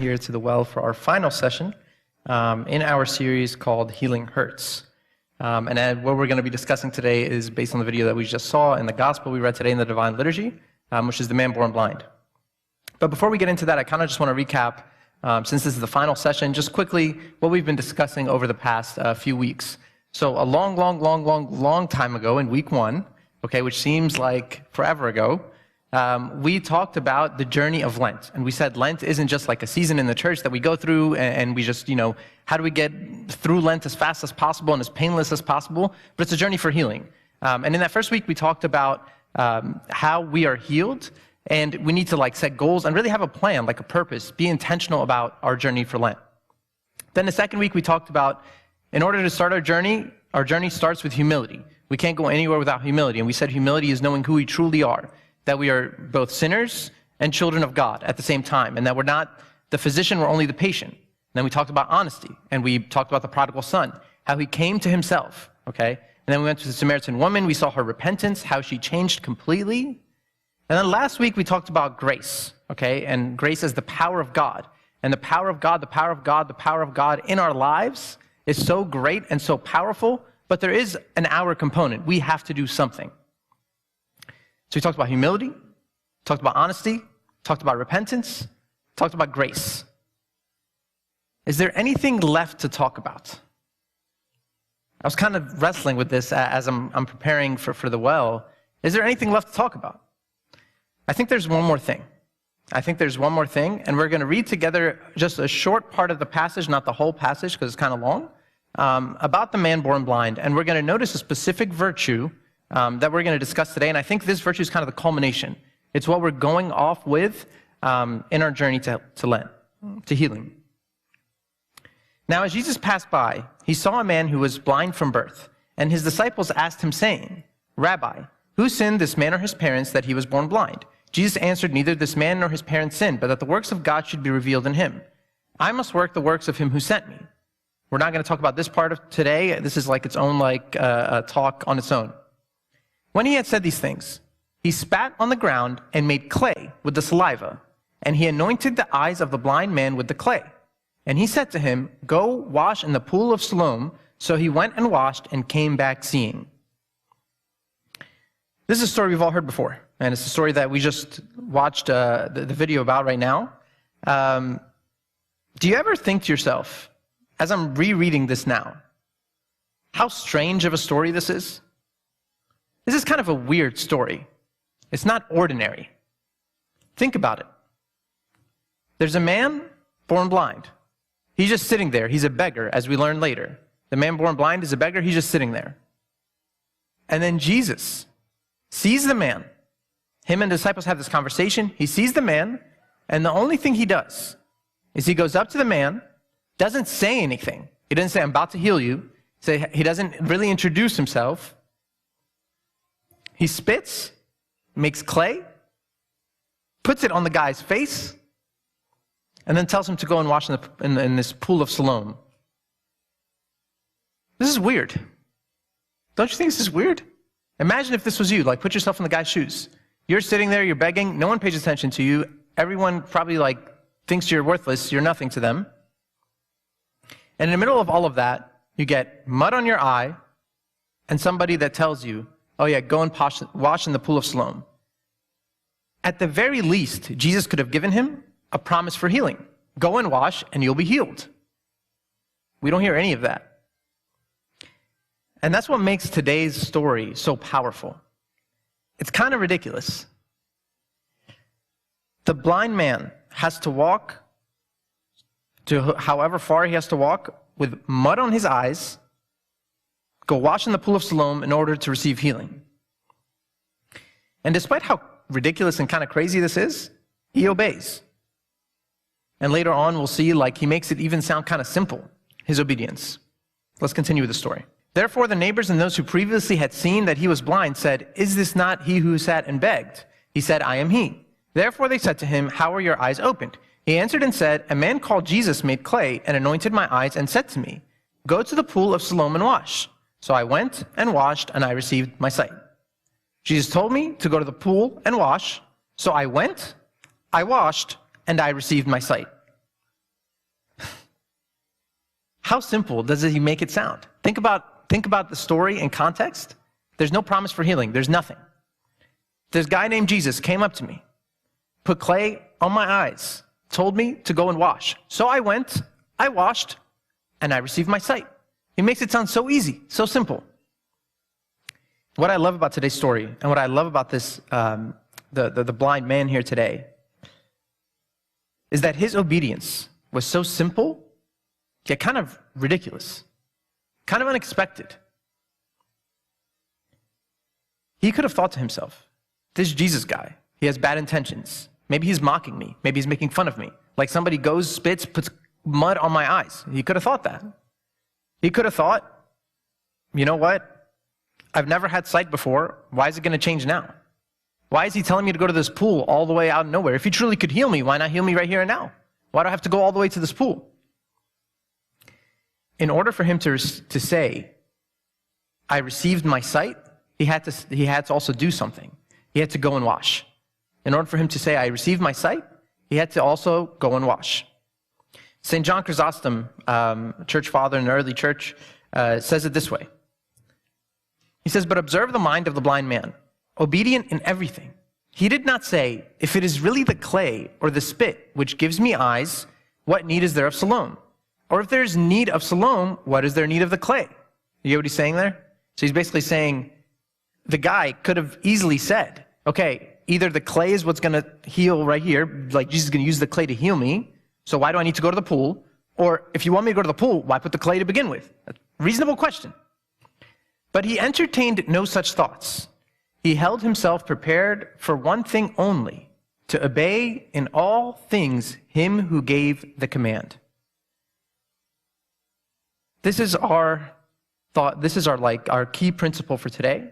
here to the well for our final session in our series called Healing Hurts. What we're going to be discussing today is based on the video that we just saw in the gospel we read today in the Divine Liturgy, which is the man born blind. But before we get into that, I kind of just want to recap, since this is the final session, just quickly what we've been discussing over the past few weeks. So a long time ago in week 1, okay, which seems like forever ago, we talked about the journey of Lent. And we said Lent isn't just like a season in the church that we go through and we just, how do we get through Lent as fast as possible and as painless as possible? But it's a journey for healing. And in that first week, we talked about how we are healed, and we need to set goals and really have a plan, like a purpose, be intentional about our journey for Lent. Then the second week, we talked about in order to start our journey starts with humility. We can't go anywhere without humility. And we said humility is knowing who we truly are, that we are both sinners and children of God at the same time, and that we're not the physician, we're only the patient. And then we talked about honesty, and we talked about the prodigal son, how he came to himself, okay? And then we went to the Samaritan woman, we saw her repentance, how she changed completely. And then last week we talked about grace, okay? And grace as the power of God. And the power of God, the power of God, the power of God in our lives is so great and so powerful, but there is an our component. We have to do something. So we talked about humility, talked about honesty, talked about repentance, talked about grace. Is there anything left to talk about? I was kind of wrestling with this as I'm preparing for the well. Is there anything left to talk about? I think there's one more thing. And we're going to read together just a short part of the passage, not the whole passage because it's kind of long, about the man born blind. And we're going to notice a specific virtue that we're going to discuss today, and I think this virtue is kind of the culmination. It's what we're going off with in our journey to Lent, to healing. Now, as Jesus passed by, he saw a man who was blind from birth, and his disciples asked him, saying, "Rabbi, who sinned, this man or his parents, that he was born blind?" Jesus answered, "Neither this man nor his parents sinned, but that the works of God should be revealed in him. I must work the works of him who sent me." We're not going to talk about this part of today. This is like its own talk on its own. When he had said these things, he spat on the ground and made clay with the saliva, and he anointed the eyes of the blind man with the clay. And he said to him, "Go wash in the pool of Siloam." So he went and washed and came back seeing. This is a story we've all heard before, and it's a story that we just watched the video about right now. Do you ever think to yourself, as I'm rereading this now, how strange of a story this is? This is kind of a weird story. It's not ordinary. Think about it. There's a man born blind. He's just sitting there. He's a beggar, as we learn later. The man born blind is a beggar. He's just sitting there. And then Jesus sees the man. Him and the disciples have this conversation. He sees the man, and the only thing he does is he goes up to the man, doesn't say anything. He doesn't say, "I'm about to heal you." He doesn't really introduce himself. He spits, makes clay, puts it on the guy's face, and then tells him to go and wash in this pool of Siloam. This is weird. Don't you think this is weird? Imagine if this was you. Put yourself in the guy's shoes. You're sitting there, you're begging, no one pays attention to you. Everyone probably thinks you're worthless, you're nothing to them. And in the middle of all of that, you get mud on your eye and somebody that tells you, "Oh yeah, go and wash in the pool of Siloam." At the very least, Jesus could have given him a promise for healing. Go and wash and you'll be healed. We don't hear any of that. And that's what makes today's story so powerful. It's kind of ridiculous. The blind man has to walk to however far he has to walk with mud on his eyes, go wash in the pool of Siloam in order to receive healing. And despite how ridiculous and kind of crazy this is, he obeys. And later on, we'll see he makes it even sound kind of simple, his obedience. Let's continue with the story. Therefore, the neighbors and those who previously had seen that he was blind said, "Is this not he who sat and begged?" He said, "I am he." Therefore they said to him, "How were your eyes opened?" He answered and said, "A man called Jesus made clay and anointed my eyes and said to me, 'Go to the pool of Siloam and wash.' So I went and washed, and I received my sight." Jesus told me to go to the pool and wash. So I went, I washed, and I received my sight. How simple does he make it sound? Think about the story in context. There's no promise for healing. There's nothing. This guy named Jesus came up to me, put clay on my eyes, told me to go and wash. So I went, I washed, and I received my sight. He makes it sound so easy, so simple. What I love about today's story, and what I love about this, the blind man here today, is that his obedience was so simple, yet kind of ridiculous, kind of unexpected. He could have thought to himself, this Jesus guy, he has bad intentions. Maybe he's mocking me. Maybe he's making fun of me. Like somebody goes, spits, puts mud on my eyes. He could have thought that. He could have thought, you know what? I've never had sight before. Why is it going to change now? Why is he telling me to go to this pool all the way out of nowhere? If he truly could heal me, why not heal me right here and now? Why do I have to go all the way to this pool? In order for him to say, I received my sight, he had to also do something. He had to go and wash. In order for him to say, I received my sight, he had to also go and wash. St. John Chrysostom, church father in the early church, says it this way. He says, but observe the mind of the blind man, obedient in everything. He did not say, if it is really the clay or the spit which gives me eyes, what need is there of Siloam? Or if there's need of Siloam, what is there need of the clay? You get what he's saying there? So he's basically saying, the guy could have easily said, okay, either the clay is what's going to heal right here, like Jesus is going to use the clay to heal me, so why do I need to go to the pool? Or if you want me to go to the pool, why put the clay to begin with? That's a reasonable question. But he entertained no such thoughts. He held himself prepared for one thing only, to obey in all things him who gave the command. This is our thought, this is our key principle for today,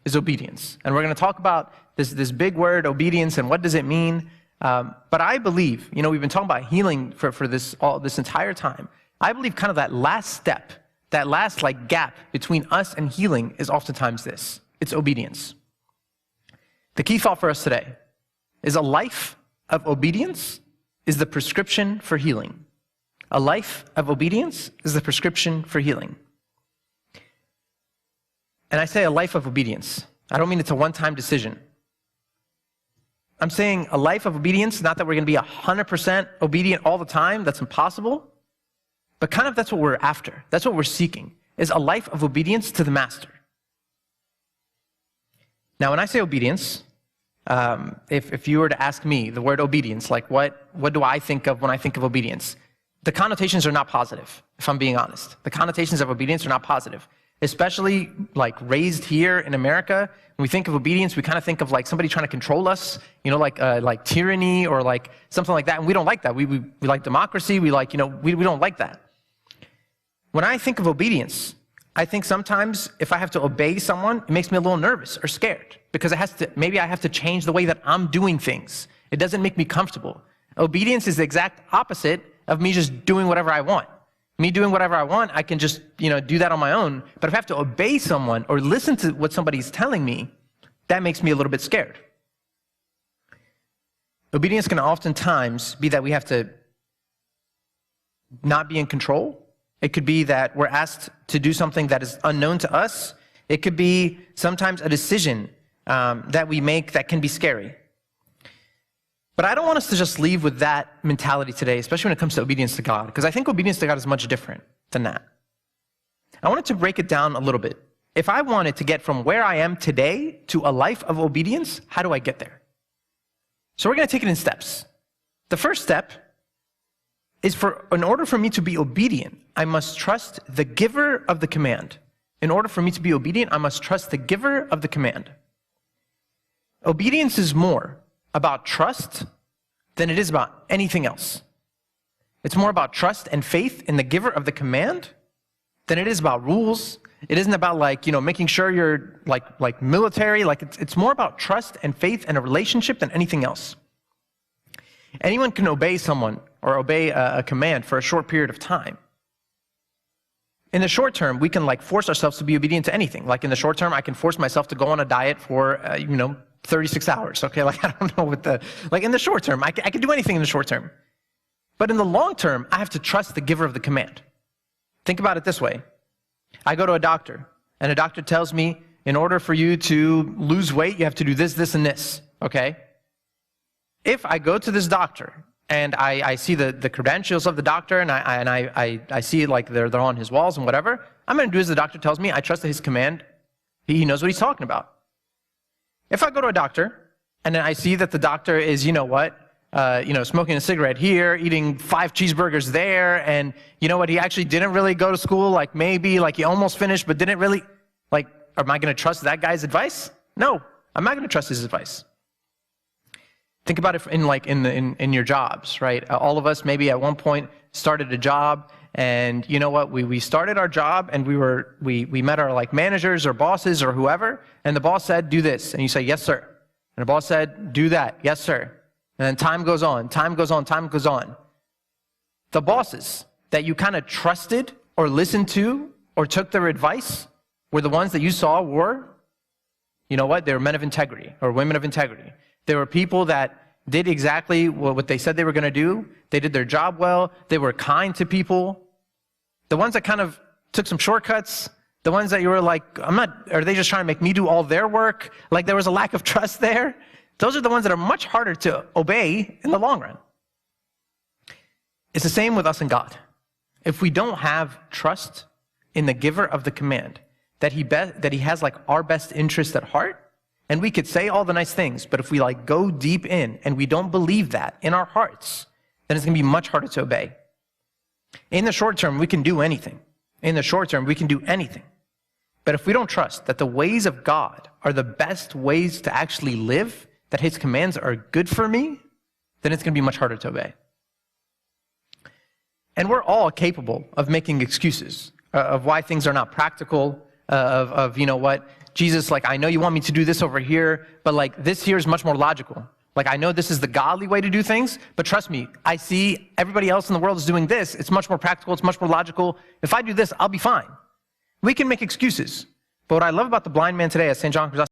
is obedience. And we're going to talk about this big word, obedience, and what does it mean. But I believe, we've been talking about healing for this entire time. I believe kind of that last step, that last gap between us and healing is oftentimes this. It's obedience. The key thought for us today is a life of obedience is the prescription for healing. A life of obedience is the prescription for healing. And I say a life of obedience. I don't mean it's a one-time decision. I'm saying a life of obedience, not that we're going to be 100% obedient all the time. That's impossible. But kind of that's what we're after. That's what we're seeking, is a life of obedience to the Master. Now, when I say obedience, if you were to ask me the word obedience, what do I think of when I think of obedience? The connotations are not positive, if I'm being honest. The connotations of obedience are not positive. Especially raised here in America, when we think of obedience, we kind of think of somebody trying to control us, like tyranny or something like that. And we don't like that. We like democracy. We don't like that. When I think of obedience, I think sometimes if I have to obey someone, it makes me a little nervous or scared because maybe I have to change the way that I'm doing things. It doesn't make me comfortable. Obedience is the exact opposite of me just doing whatever I want. Me doing whatever I want, I can just, do that on my own. But if I have to obey someone or listen to what somebody's telling me, that makes me a little bit scared. Obedience can oftentimes be that we have to not be in control. It could be that we're asked to do something that is unknown to us. It could be sometimes a decision that we make that can be scary. But I don't want us to just leave with that mentality today, especially when it comes to obedience to God, because I think obedience to God is much different than that. I wanted to break it down a little bit. If I wanted to get from where I am today to a life of obedience, how do I get there? So we're going to take it in steps. The first step is in order for me to be obedient, I must trust the giver of the command. In order for me to be obedient, I must trust the giver of the command. Obedience is more about trust than it is about anything else. It's more about trust and faith in the giver of the command than it is about rules. It isn't about making sure you're like military. It's more about trust and faith and a relationship than anything else. Anyone can obey someone or obey a command for a short period of time. In the short term, we can force ourselves to be obedient to anything. In the short term, I can force myself to go on a diet for 36 hours. Okay, I don't know in the short term, I can do anything in the short term. But in the long term, I have to trust the giver of the command. Think about it this way. I go to a doctor, and a doctor tells me, in order for you to lose weight, you have to do this, this, and this, okay? If I go to this doctor, and I see the credentials of the doctor, and I see like they're on his walls and whatever, I'm going to do as the doctor tells me. I trust that his command, he knows what he's talking about. If I go to a doctor, and then I see that the doctor is, smoking a cigarette here, eating 5 cheeseburgers there, and you know what, he actually didn't really go to school, like maybe, like he almost finished, but didn't really, like, am I going to trust that guy's advice? No, I'm not going to trust his advice. Think about it in your jobs, right? All of us maybe at one point started a job, and you know what? We started our job, and we met our like managers or bosses or whoever, and the boss said, "Do this," and you say, "Yes, sir." And the boss said, "Do that." "Yes, sir." And then time goes on, time goes on, time goes on. The bosses that you kind of trusted or listened to or took their advice were the ones that you saw were, you know what? They were men of integrity or women of integrity. They were people that did exactly what they said they were going to do. They did their job well. They were kind to people. The ones that kind of took some shortcuts, the ones that you were like, are they just trying to make me do all their work? Like there was a lack of trust there. Those are the ones that are much harder to obey in the long run. It's the same with us and God. If we don't have trust in the giver of the command, that he has like our best interest at heart, and we could say all the nice things, but if we like go deep in and we don't believe that in our hearts, then it's going to be much harder to obey. In the short term, we can do anything. In the short term, we can do anything. But if we don't trust that the ways of God are the best ways to actually live, that his commands are good for me, then it's going to be much harder to obey. And we're all capable of making excuses of why things are not practical, of you know what, Jesus, like, I know you want me to do this over here, but like this here is much more logical. Like, I know this is the godly way to do things, but trust me, I see everybody else in the world is doing this. It's much more practical. It's much more logical. If I do this, I'll be fine. We can make excuses. But what I love about the blind man today, as St. John Chrysostom